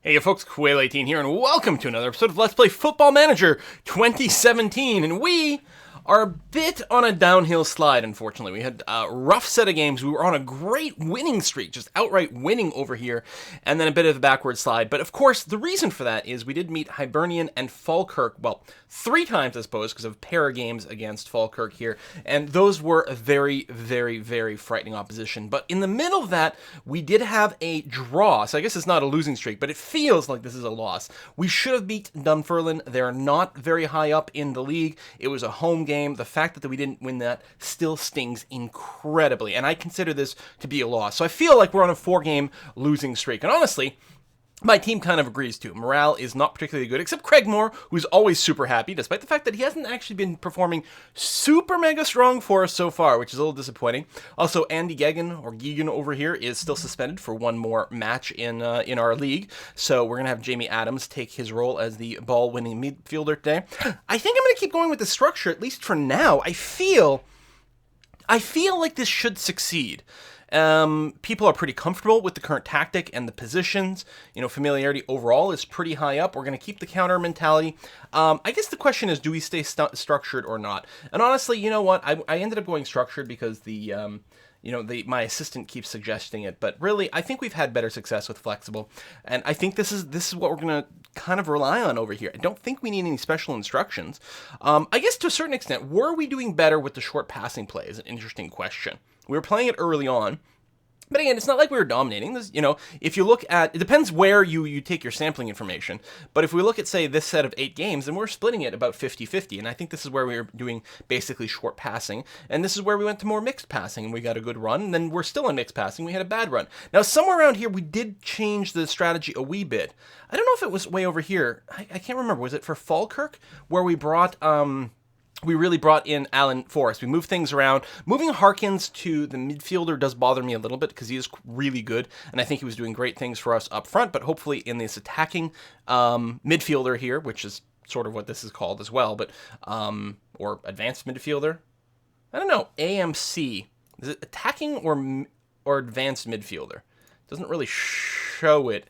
Hey folks, Quail18 here, and welcome to another episode of Let's Play Football Manager 2017, and we are a bit on a downhill slide, unfortunately. We had a rough set of games. We were on a great winning streak, just outright winning over here, and then a bit of a backward slide. But of course, the reason for that is we did meet Hibernian and Falkirk, well, 3 times, I suppose, because of a pair of games against Falkirk here, and those were a very, very, very frightening opposition. But in the middle of that, we did have a draw, so I guess it's not a losing streak, but it feels like this is a loss. We should have beat Dunfermline. They're not very high up in the league. It was a home game. The fact that we didn't win that still stings incredibly, and I consider this to be a loss. So I feel like we're on a 4-game losing streak, and honestly, my team kind of agrees too. Morale is not particularly good, except Craig Moore, who's always super happy, despite the fact that he hasn't actually been performing super mega strong for us so far, which is a little disappointing. Also, Andy Geoghegan over here is still suspended for one more match in our league, so we're going to have Jamie Adams take his role as the ball-winning midfielder today. I think I'm going to keep going with the structure, at least for now. I feel like this should succeed. People are pretty comfortable with the current tactic and the positions. You know, familiarity overall is pretty high up. We're going to keep the counter mentality. I guess the question is, do we stay structured or not? And honestly, you know what? I ended up going structured because my assistant keeps suggesting it. But really, I think we've had better success with flexible. And I think this is what we're going to kind of rely on over here. I don't think we need any special instructions. I guess to a certain extent, were we doing better with the short passing play is an interesting question. We were playing it early on, but again, it's not like we were dominating. This, if you look at, it depends where you take your sampling information, but if we look at, say, this set of 8 games, then we're splitting it about 50-50, and I think this is where we were doing basically short passing, and this is where we went to more mixed passing, and we got a good run, and then we're still in mixed passing, we had a bad run. Now, somewhere around here, we did change the strategy a wee bit. I don't know if it was way over here. I can't remember. Was it for Falkirk, where we brought, we really brought in Alan Forrest. We moved things around. Moving Harkins to the midfielder does bother me a little bit because he is really good, and I think he was doing great things for us up front, but hopefully in this attacking midfielder here, which is sort of what this is called as well, but or advanced midfielder. I don't know. AMC. Is it attacking or advanced midfielder? Doesn't really show it.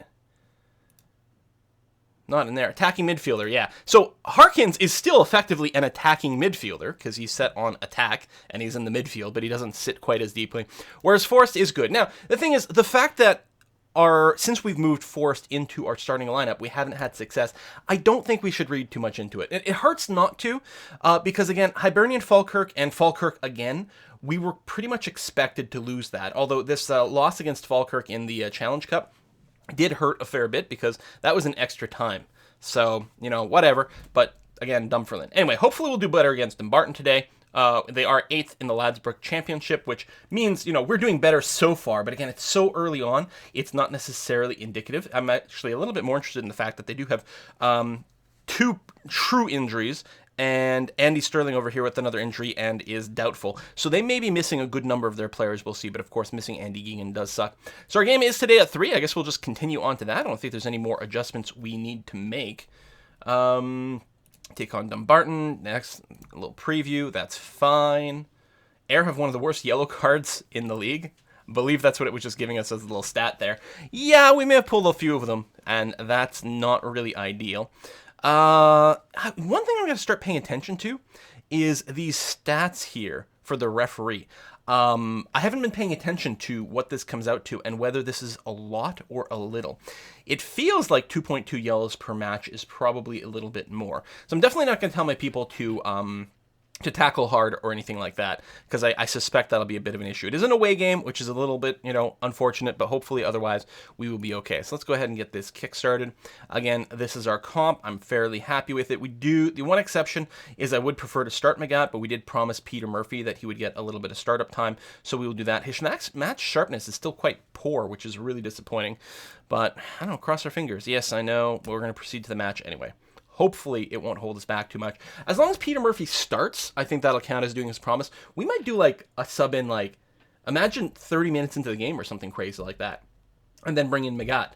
Not in there. Attacking midfielder, yeah. So Harkins is still effectively an attacking midfielder because he's set on attack and he's in the midfield, but he doesn't sit quite as deeply. Whereas Forrest is good. Now, the thing is, the fact that since we've moved Forrest into our starting lineup, we haven't had success. I don't think we should read too much into it. It hurts not to, because again, Hibernian Falkirk and Falkirk again, we were pretty much expected to lose that. Although this loss against Falkirk in the Challenge Cup did hurt a fair bit because that was an extra time. So, whatever. But again, Dunfermline. Anyway, hopefully we'll do better against Dumbarton today. They are 8th in the Ladbrokes Championship, which means, we're doing better so far. But again, it's so early on, it's not necessarily indicative. I'm actually a little bit more interested in the fact that they do have 2 true injuries, and Andy Sterling over here with another injury and is doubtful. So they may be missing a good number of their players, we'll see, but of course missing Andy Geoghegan does suck. So our game is today at 3. I guess we'll just continue on to that. I don't think there's any more adjustments we need to make. Take on Dumbarton. Next, a little preview. That's fine. Ayr have one of the worst yellow cards in the league. I believe that's what it was just giving us as a little stat there. Yeah, we may have pulled a few of them, and that's not really ideal. One thing I'm going to start paying attention to is these stats here for the referee. I haven't been paying attention to what this comes out to and whether this is a lot or a little. It feels like 2.2 yellows per match is probably a little bit more. So I'm definitely not going to tell my people to tackle hard or anything like that, because I suspect that'll be a bit of an issue. It is an away game, which is a little bit, unfortunate, but hopefully otherwise we will be okay. So let's go ahead and get this kick started. Again, this is our comp. I'm fairly happy with it. The one exception is I would prefer to start Magat, but we did promise Peter Murphy that he would get a little bit of startup time, so we will do that. His match sharpness is still quite poor, which is really disappointing, but I don't know, cross our fingers. Yes, I know, but we're going to proceed to the match anyway. Hopefully, it won't hold us back too much. As long as Peter Murphy starts, I think that'll count as doing his promise. We might do, a sub in, imagine 30 minutes into the game or something crazy like that. And then bring in Magat.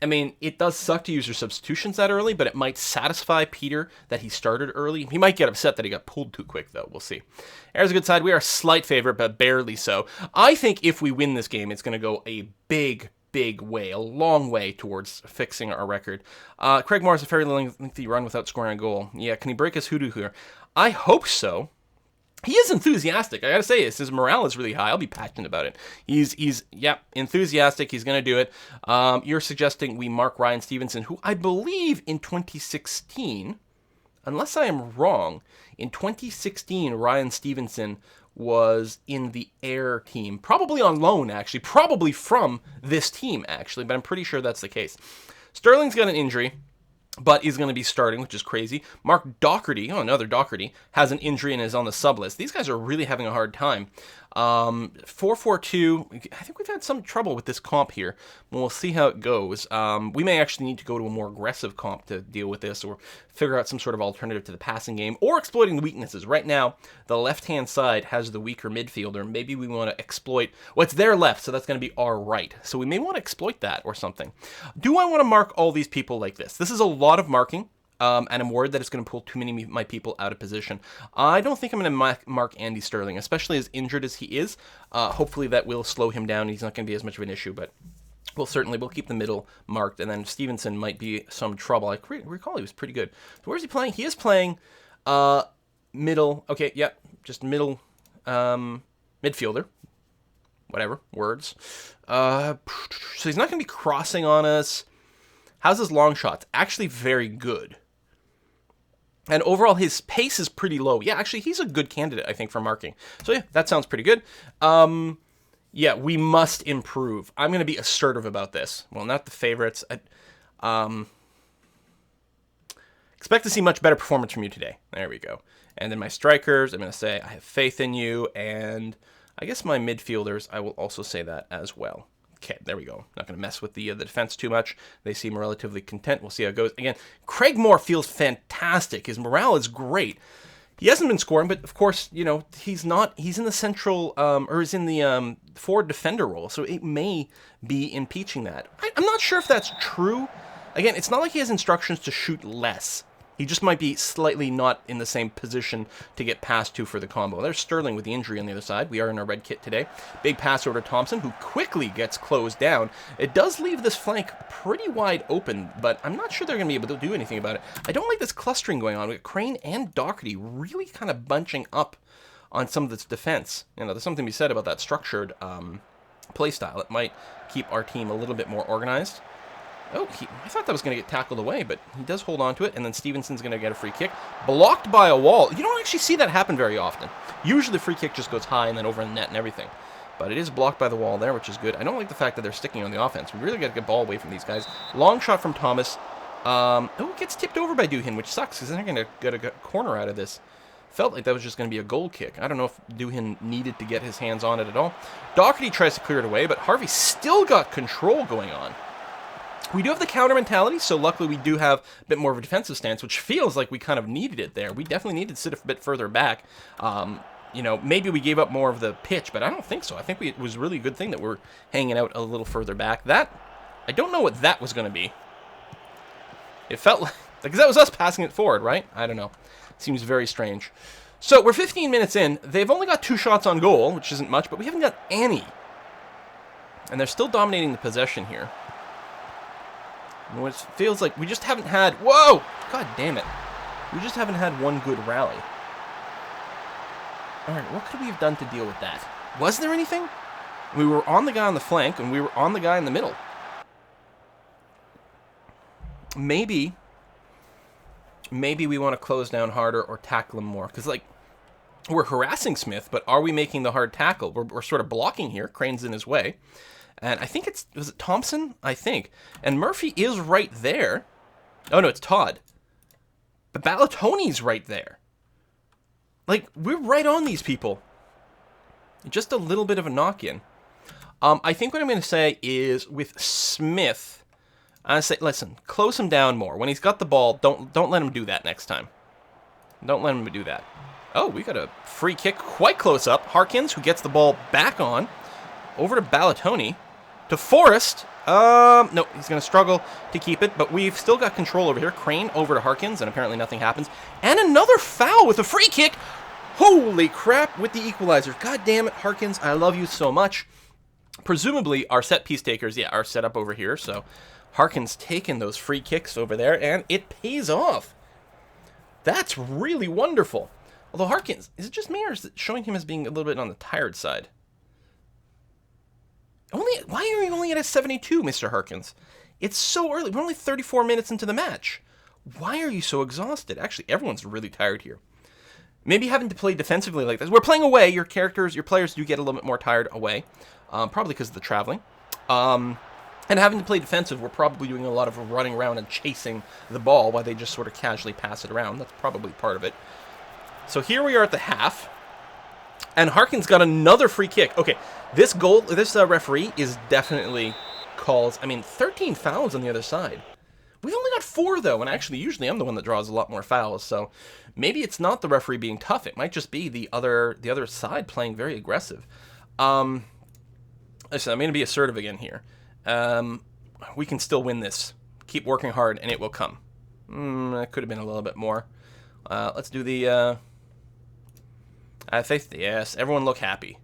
I mean, it does suck to use your substitutions that early, but it might satisfy Peter that he started early. He might get upset that he got pulled too quick, though. We'll see. There's a good side. We are a slight favorite, but barely so. I think if we win this game, it's going to go a big, big way, a long way towards fixing our record. Craig Moore has a fairly lengthy run without scoring a goal. Yeah, can he break his hoodoo here? I hope so. He is enthusiastic. I gotta say this. His morale is really high. I'll be passionate about it. He's enthusiastic. He's gonna do it. You're suggesting we mark Ryan Stevenson, who I believe in 2016, unless I am wrong, in 2016 Ryan Stevenson was in the Air team, probably on loan actually, probably from this team actually, but I'm pretty sure that's the case. Sterling's got an injury, but is going to be starting, which is crazy. Mark Doherty, another Doherty, has an injury and is on the sub list. These guys are really having a hard time. 4-4-2, I think we've had some trouble with this comp here. We'll see how it goes. We may actually need to go to a more aggressive comp to deal with this, or figure out some sort of alternative to the passing game, or exploiting the weaknesses. Right now, the left-hand side has the weaker midfielder. Maybe we want to exploit what's their left, so that's going to be our right. So we may want to exploit that or something. Do I want to mark all these people like this? This is a lot of marking. And I'm worried that it's going to pull too many of my people out of position. I don't think I'm going to mark Andy Sterling, especially as injured as he is. Hopefully that will slow him down. He's not going to be as much of an issue, but we'll keep the middle marked, and then Stevenson might be some trouble. I recall he was pretty good. So where's he playing? He is playing middle. Okay, yeah, just middle midfielder. Whatever, words. So he's not going to be crossing on us. How's his long shots? Actually very good. And overall, his pace is pretty low. Yeah, actually, he's a good candidate, I think, for marking. So yeah, that sounds pretty good. Yeah, we must improve. I'm going to be assertive about this. Well, not the favorites. Expect to see much better performance from you today. There we go. And then my strikers, I'm going to say, I have faith in you. And I guess my midfielders, I will also say that as well. Okay, there we go. Not going to mess with the defense too much. They seem relatively content. We'll see how it goes. Again, Craig Moore feels fantastic. His morale is great. He hasn't been scoring, but of course, you know, he's not. He's in the central, or is in the forward defender role, so it may be impeaching that. I'm not sure if that's true. Again, it's not like he has instructions to shoot less. He just might be slightly not in the same position to get passed to for the combo. There's Sterling with the injury on the other side. We are in our red kit today. Big pass over to Thompson, who quickly gets closed down. It does leave this flank pretty wide open, but I'm not sure they're going to be able to do anything about it. I don't like this clustering going on. We got Crane and Doherty really kind of bunching up on some of this defense. You know, there's something to be said about that structured play style. It might keep our team a little bit more organized. Oh, I thought that was going to get tackled away, but he does hold on to it, and then Stevenson's going to get a free kick. Blocked by a wall. You don't actually see that happen very often. Usually the free kick just goes high and then over the net and everything. But it is blocked by the wall there, which is good. I don't like the fact that they're sticking on the offense. We really got to get ball away from these guys. Long shot from Thomas. It gets tipped over by Duhin, which sucks, because they're going to get a corner out of this. Felt like that was just going to be a goal kick. I don't know if Duhin needed to get his hands on it at all. Doherty tries to clear it away, but Harvey still got control going on. We do have the counter mentality, so luckily we do have a bit more of a defensive stance, which feels like we kind of needed it there. We definitely needed to sit a bit further back. You know, maybe we gave up more of the pitch, but I don't think so. I think it was really a good thing that we're hanging out a little further back. That, I don't know what that was going to be. It felt like, because that was us passing it forward, right? I don't know. Seems very strange. So we're 15 minutes in. They've only got 2 shots on goal, which isn't much, but we haven't got any. And they're still dominating the possession here. It feels like we just haven't had... Whoa! God damn it. We just haven't had one good rally. Alright, what could we have done to deal with that? Was there anything? We were on the guy on the flank, and we were on the guy in the middle. Maybe we want to close down harder or tackle him more. Because, like, we're harassing Smith, but are we making the hard tackle? We're sort of blocking here. Crane's in his way. And I think was it Thompson? I think. And Murphy is right there. Oh, no, it's Todd. But Balatoni's right there. Like, we're right on these people. Just a little bit of a knock-in. I think what I'm going to say is with Smith, I say, listen, close him down more. When he's got the ball, don't let him do that next time. Don't let him do that. Oh, we got a free kick quite close up. Harkins, who gets the ball back on. Over to Balatoni. To Forrest. No, he's going to struggle to keep it, but we've still got control over here. Crane over to Harkins, and apparently nothing happens. And another foul with a free kick. Holy crap, with the equalizer. God damn it, Harkins, I love you so much. Presumably, our set piece takers, yeah, are set up over here. So Harkin's taken those free kicks over there, and it pays off. That's really wonderful. Although Harkins, is it just me, or is it showing him as being a little bit on the tired side? Why are you only at a 72, Mr. Harkins? It's so early. We're only 34 minutes into the match. Why are you so exhausted? Actually, everyone's really tired here. Maybe having to play defensively like this. We're playing away. Your players do get a little bit more tired away. Probably because of the traveling. And having to play defensive, we're probably doing a lot of running around and chasing the ball while they just sort of casually pass it around. That's probably part of it. So here we are at the half. And Harkin's got another free kick. Okay, this referee is definitely calls. I mean, 13 fouls on the other side. We've only got 4, though, and actually, usually I'm the one that draws a lot more fouls, so maybe it's not the referee being tough. It might just be the other side playing very aggressive. Listen, I'm going to be assertive again here. We can still win this. Keep working hard, and it will come. It could have been a little bit more. Let's do the... faith, yes, everyone look happy.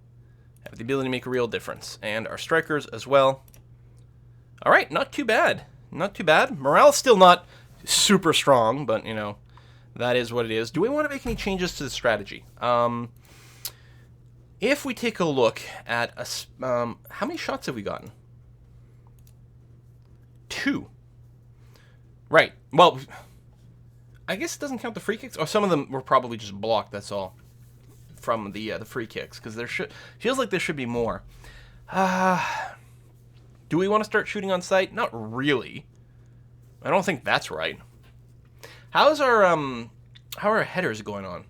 Have the ability to make a real difference. And our strikers as well. All right, not too bad. Not too bad. Morale's still not super strong, but, you know, that is what it is. Do we want to make any changes to the strategy? If we take a look at... how many shots have we gotten? 2. Right. Well, I guess it doesn't count the free kicks. Oh, some of them were probably just blocked, that's all. From the free kicks, because there feels like there should be more. Do we want to start shooting on sight? Not really. I don't think that's right. How are our headers going on?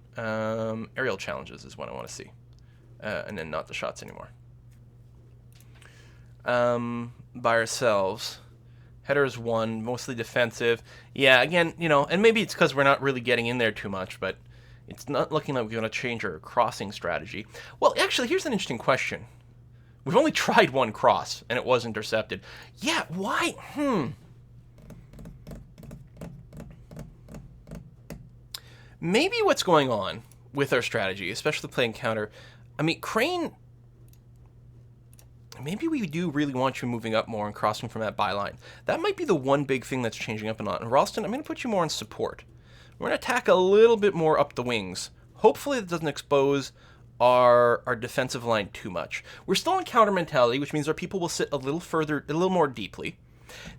Aerial challenges is what I want to see, and then not the shots anymore. By ourselves, headers 1, mostly defensive. Yeah, again, you know, and maybe it's because we're not really getting in there too much, but. It's not looking like we're going to change our crossing strategy. Well, actually, here's an interesting question. We've only tried 1 cross, and it was intercepted. Yeah, why? Maybe what's going on with our strategy, especially playing counter... I mean, Crane... Maybe we do really want you moving up more and crossing from that byline. That might be the one big thing that's changing up a lot. And Ralston, I'm going to put you more in support. We're going to attack a little bit more up the wings. Hopefully that doesn't expose our defensive line too much. We're still in counter mentality, which means our people will sit a little more deeply.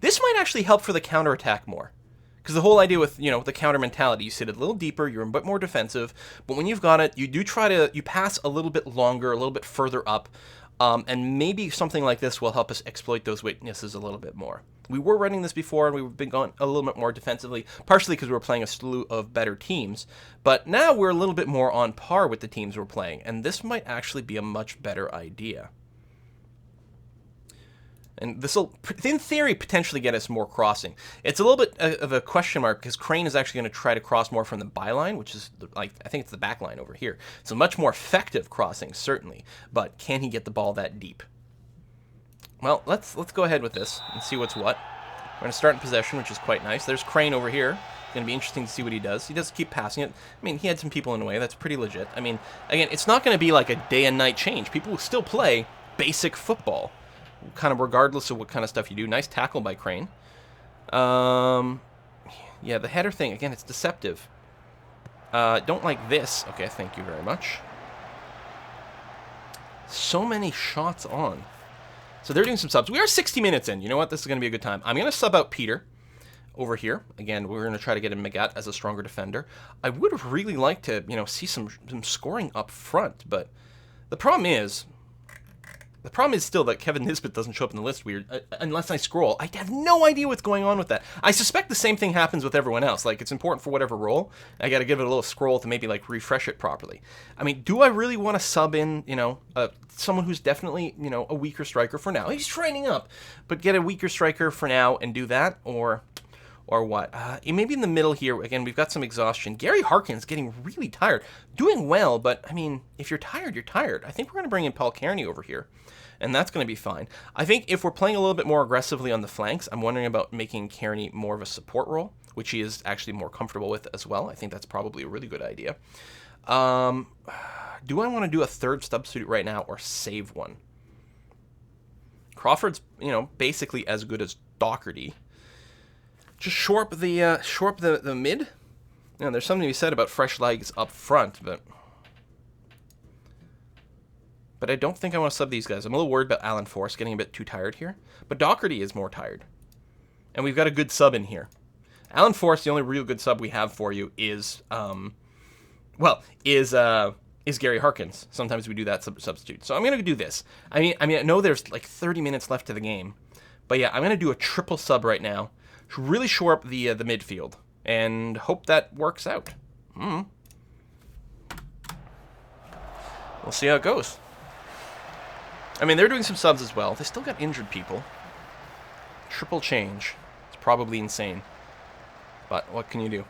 This might actually help for the counterattack more. Because the whole idea with, you know, the counter mentality, you sit a little deeper, you're a bit more defensive, but when you've got it, you pass a little bit longer, a little bit further up, and maybe something like this will help us exploit those weaknesses a little bit more. We were running this before, and we've been going a little bit more defensively, partially because we were playing a slew of better teams, but now we're a little bit more on par with the teams we're playing, and this might actually be a much better idea. And this will, in theory, potentially get us more crossing. It's a little bit of a question mark, because Crane is actually going to try to cross more from the byline, which is, like, I think it's the back line over here. It's a much more effective crossing, certainly, but can he get the ball that deep? Well, let's go ahead with this and see what's what. We're going to start in possession, which is quite nice. There's Crane over here. It's going to be interesting to see what he does. He does keep passing it. I mean, he had some people in the way. That's pretty legit. I mean, again, it's not going to be like a day and night change. People will still play basic football, kind of regardless of what kind of stuff you do. Nice tackle by Crane. Yeah, the header thing, again, it's deceptive. Don't like this. Okay, thank you very much. So many shots on. So they're doing some subs. We are 60 minutes in. You know what? This is going to be a good time. I'm going to sub out Peter over here. Again, we're going to try to get in Magat as a stronger defender. I would have really liked to, you know, see some scoring up front, but the problem is still that Kevin Nisbet doesn't show up in the list weird unless I scroll. I have no idea what's going on with that. I suspect the same thing happens with everyone else. Like, it's important for whatever role. I got to give it a little scroll to maybe, like, refresh it properly. I mean, do I really want to sub in, you know, someone who's definitely, you know, a weaker striker for now? He's training up, but get a weaker striker for now and do that, or what? Maybe in the middle here, again, we've got some exhaustion. Gary Harkin's getting really tired. Doing well, but, I mean, if you're tired, you're tired. I think we're going to bring in Paul Kearney over here, and that's going to be fine. I think if we're playing a little bit more aggressively on the flanks, I'm wondering about making Kearney more of a support role, which he is actually more comfortable with as well. I think that's probably a really good idea. Do I want to do a third substitute right now or save one? Crawford's, basically as good as Doherty. Just shore up the mid. There's something to be said about fresh legs up front, but I don't think I want to sub these guys. I'm a little worried about Alan Force getting a bit too tired here, but Doherty is more tired, and we've got a good sub in here. Alan Force, the only real good sub we have for you is Gary Harkins. Sometimes we do that substitute. So I'm going to do this. I know there's like 30 minutes left to the game, but yeah, I'm going to do a triple sub right now to really shore up the midfield and hope that works out. We'll see how it goes. They're doing some subs as well. They still got injured people. Triple change. It's probably insane. But what can you do?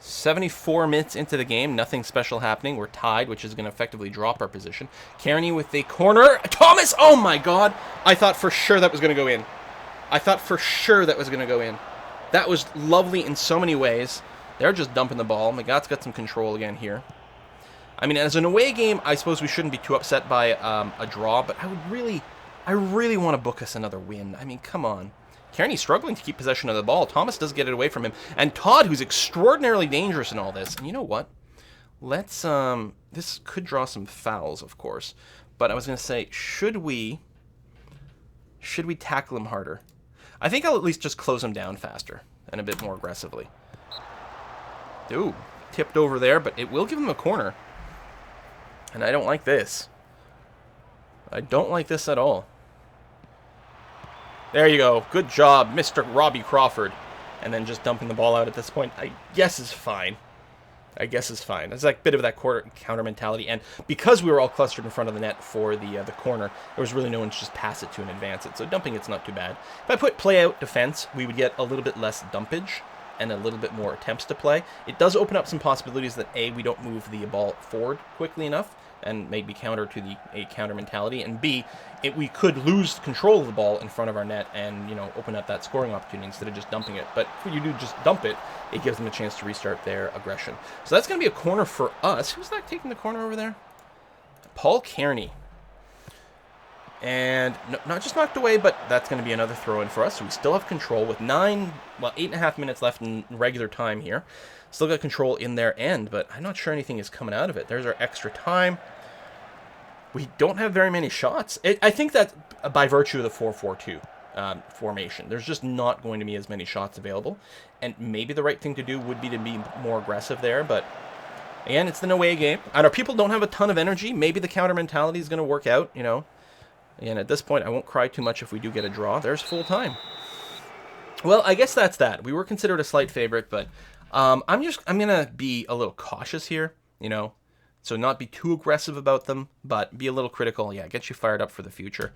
74 minutes into the game, nothing special happening. We're tied, which is going to effectively drop our position. Kearney with the corner. Thomas! Oh my god! I thought for sure that was going to go in. That was lovely in so many ways. They're just dumping the ball. Magat's got some control again here. As an away game, I suppose we shouldn't be too upset by a draw, but I really want to book us another win. Come on. Kearney's struggling to keep possession of the ball. Thomas does get it away from him. And Todd, who's extraordinarily dangerous in all this. And you know what? Let's, this could draw some fouls, of course. But I was going to say, should we tackle him harder? I think I'll at least just close him down faster and a bit more aggressively. Ooh, tipped over there, but it will give him a corner. And I don't like this. I don't like this at all. There you go. Good job, Mr. Robbie Crawford. And then just dumping the ball out at this point, I guess is fine. It's like a bit of that counter mentality. And because we were all clustered in front of the net for the corner, there was really no one to just pass it to and advance it. So dumping it's not too bad. If I put play out defense, we would get a little bit less dumpage and a little bit more attempts to play. It does open up some possibilities that A, we don't move the ball forward quickly enough, and maybe counter to a counter mentality, and B, we could lose control of the ball in front of our net and, open up that scoring opportunity instead of just dumping it. But if you do just dump it, it gives them a chance to restart their aggression. So that's going to be a corner for us. Who's that taking the corner over there? Paul Kearney. And not just knocked away, but that's going to be another throw-in for us. So we still have control with 8.5 minutes left in regular time here. Still got control in their end, but I'm not sure anything is coming out of it. There's our extra time. We don't have very many shots. I think that by virtue of the 4-4-2 formation, there's just not going to be as many shots available. And maybe the right thing to do would be to be more aggressive there, but again, it's an away game. And our people don't have a ton of energy. Maybe the counter mentality is going to work out, And at this point, I won't cry too much if we do get a draw. There's full time. Well, I guess that's that. We were considered a slight favorite, but I'm going to be a little cautious here, So not be too aggressive about them, but be a little critical. Yeah, get you fired up for the future.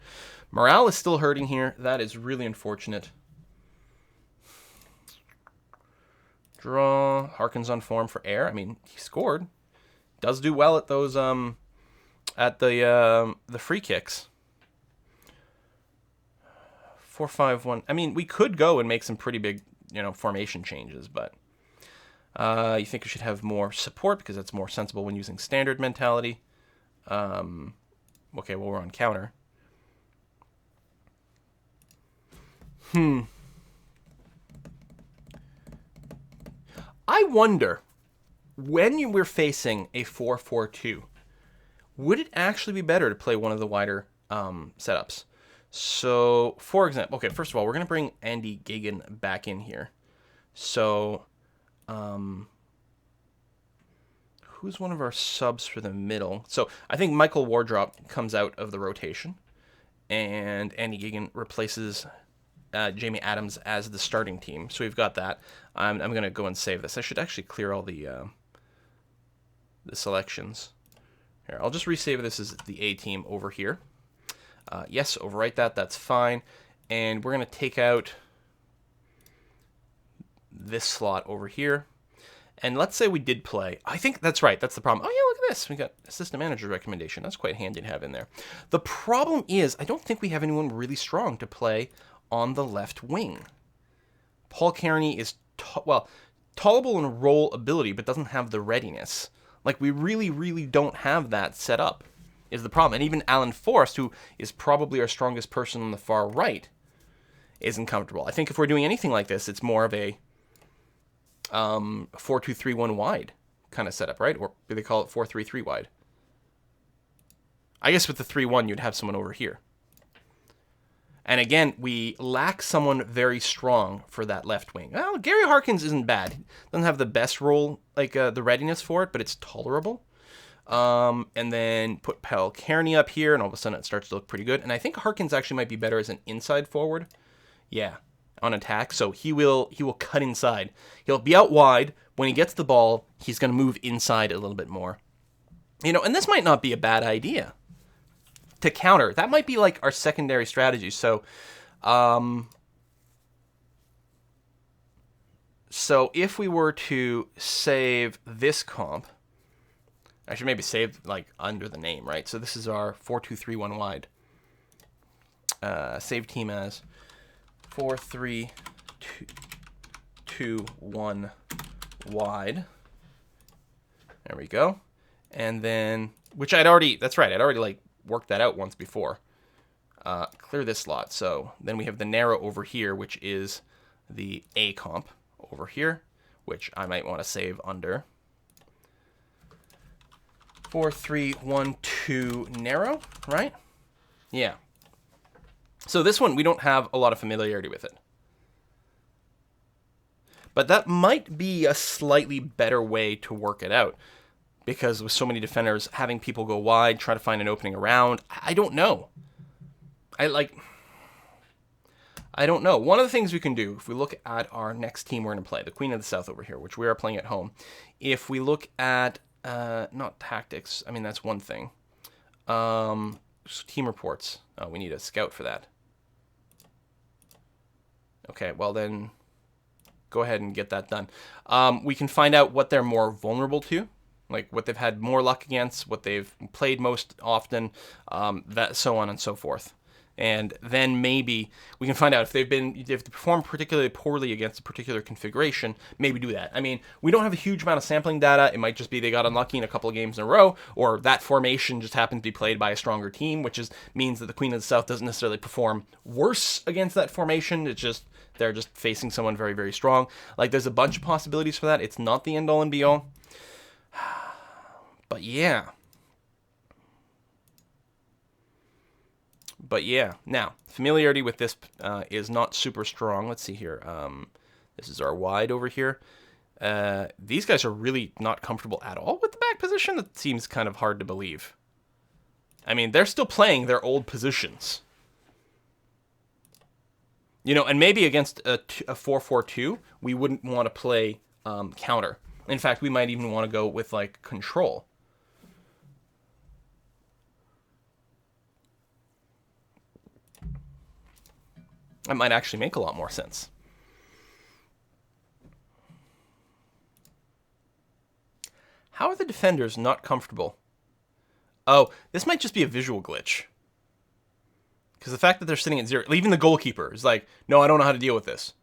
Morale is still hurting here. That is really unfortunate. Draw. Harkins on form for air. He scored. Does do well at those, at the free kicks. 4-5-1. We could go and make some pretty big, formation changes, but you think we should have more support because that's more sensible when using standard mentality. Okay, well, we're on counter. I wonder, when we're facing a 4-4-2, would it actually be better to play one of the wider setups? So, for example, okay, first of all, we're going to bring Andy Gagan back in here. So, who's one of our subs for the middle? So, I think Michael Wardrop comes out of the rotation, and Andy Gagan replaces Jamie Adams as the starting team. So, we've got that. I'm going to go and save this. I should actually clear all the selections. Here, I'll just resave this as the A team over here. Yes, overwrite that. That's fine. And we're going to take out this slot over here. And let's say we did play. I think that's right. That's the problem. Oh, yeah, look at this. We got assistant manager recommendation. That's quite handy to have in there. The problem is I don't think we have anyone really strong to play on the left wing. Paul Kearney is, tolerable in role ability, but doesn't have the readiness. Like, we really, really don't have that set up. is the problem. And even Alan Forrest, who is probably our strongest person on the far right, isn't comfortable. I think if we're doing anything like this, it's more of a 4-2-3-1 wide kind of setup, right? Or do they call it 4-3-3 wide? I guess with the 3-1, you'd have someone over here. And again, we lack someone very strong for that left wing. Well, Gary Harkins isn't bad. He doesn't have the best role, like the readiness for it, but it's tolerable. And then put Pel Kearney up here, and all of a sudden it starts to look pretty good. And I think Harkins actually might be better as an inside forward. Yeah, on attack. So he will cut inside. He'll be out wide. When he gets the ball, he's going to move inside a little bit more. You know, and this might not be a bad idea to counter. That might be like our secondary strategy. So, so if we were to save this comp, I should maybe save like under the name, right? So this is our 4-2-3-1 wide. Save team as 4-3-2-1 wide. There we go. And then, which I'd already, that's right, I'd already like worked that out once before. Clear this slot. So then we have the narrow over here, which is the A comp over here, which I might want to save under 4-3-1-2 narrow, right? Yeah. So this one, we don't have a lot of familiarity with it. But that might be a slightly better way to work it out. Because with so many defenders, having people go wide, try to find an opening around, I don't know. I don't know. One of the things we can do, if we look at our next team we're going to play, the Queen of the South over here, which we are playing at home, if we look at, not tactics, I mean, that's one thing. Team reports. Oh, we need a scout for that. Okay, well then, go ahead and get that done. We can find out what they're more vulnerable to. Like what they've had more luck against, what they've played most often, that so on and so forth. And then maybe we can find out if they perform particularly poorly against a particular configuration, maybe do that. I mean, we don't have a huge amount of sampling data. It might just be they got unlucky in a couple of games in a row, or that formation just happened to be played by a stronger team, which means that the Queen of the South doesn't necessarily perform worse against that formation. It's just they're just facing someone very, very strong. Like there's a bunch of possibilities for that. It's not the end all and be all. But yeah. Now, familiarity with this is not super strong. Let's see here. This is our wide over here. These guys are really not comfortable at all with the back position. That seems kind of hard to believe. I mean, they're still playing their old positions. You know, and maybe against a 4-4-2, we wouldn't want to play counter. In fact, we might even want to go with, like, control. That might actually make a lot more sense. How are the defenders not comfortable? Oh, this might just be a visual glitch. Because the fact that they're sitting at 0, even the goalkeeper is like, no, I don't know how to deal with this.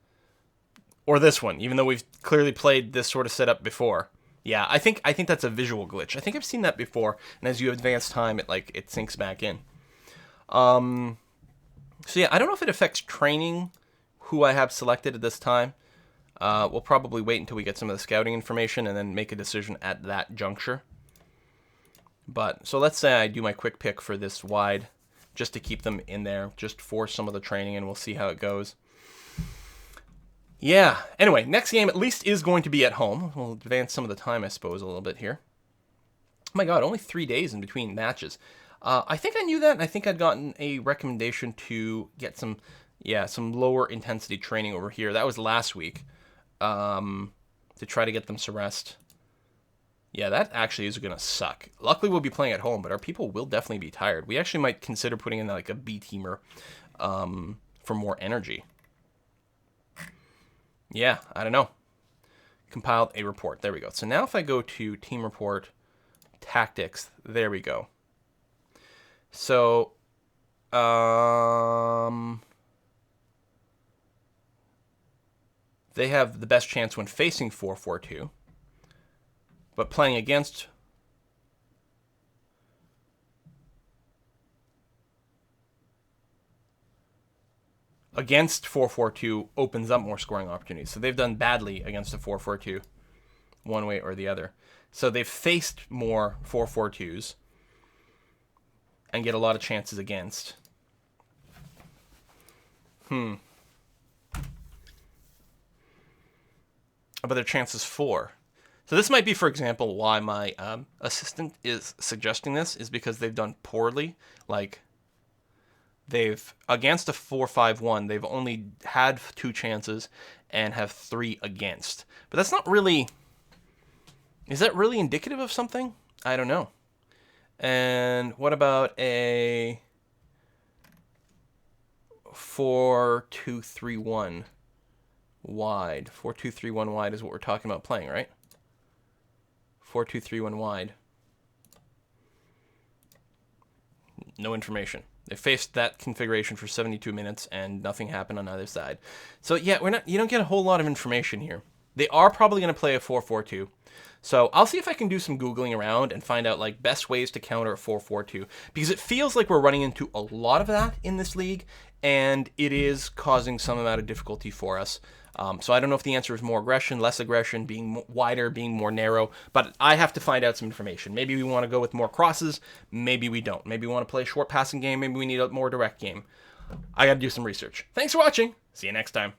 Or this one, even though we've clearly played this sort of setup before. Yeah, I think that's a visual glitch. I think I've seen that before, and as you advance time, it sinks back in. So yeah, I don't know if it affects training, who I have selected at this time. We'll probably wait until we get some of the scouting information and then make a decision at that juncture. But, so let's say I do my quick pick for this wide, just to keep them in there, just for some of the training, and we'll see how it goes. Yeah, anyway, next game at least is going to be at home. We'll advance some of the time, I suppose, a little bit here. Oh my god, only 3 days in between matches. I think I knew that, and I think I'd gotten a recommendation to get some lower intensity training over here. That was last week, to try to get them some rest. Yeah, that actually is going to suck. Luckily, we'll be playing at home, but our people will definitely be tired. We actually might consider putting in like a B-teamer for more energy. Yeah, I don't know. Compiled a report. There we go. So now if I go to team report, tactics, there we go. So, they have the best chance when facing 4-4-2, but playing against against 4-4-2 opens up more scoring opportunities. So they've done badly against a 4-4-2, one way or the other. So they've faced more 4-4-2s and get a lot of chances against. But their chances for. So this might be, for example, why my assistant is suggesting this, is because they've done poorly. Like, they've, against a 4-5-1, they've only had 2 chances and have 3 against. But that's not really... Is that really indicative of something? I don't know. And what about a 4-2-3-1 wide? 4-2-3-1 wide is what we're talking about playing, right? 4-2-3-1 wide. No information. They faced that configuration for 72 minutes and nothing happened on either side. So yeah, you don't get a whole lot of information here. They are probably going to play a 4-4-2. So I'll see if I can do some Googling around and find out like best ways to counter a 4-4-2, because it feels like we're running into a lot of that in this league, and it is causing some amount of difficulty for us. So I don't know if the answer is more aggression, less aggression, being wider, being more narrow, but I have to find out some information. Maybe we want to go with more crosses, maybe we don't. Maybe we want to play a short passing game, maybe we need a more direct game. I got to do some research. Thanks for watching. See you next time.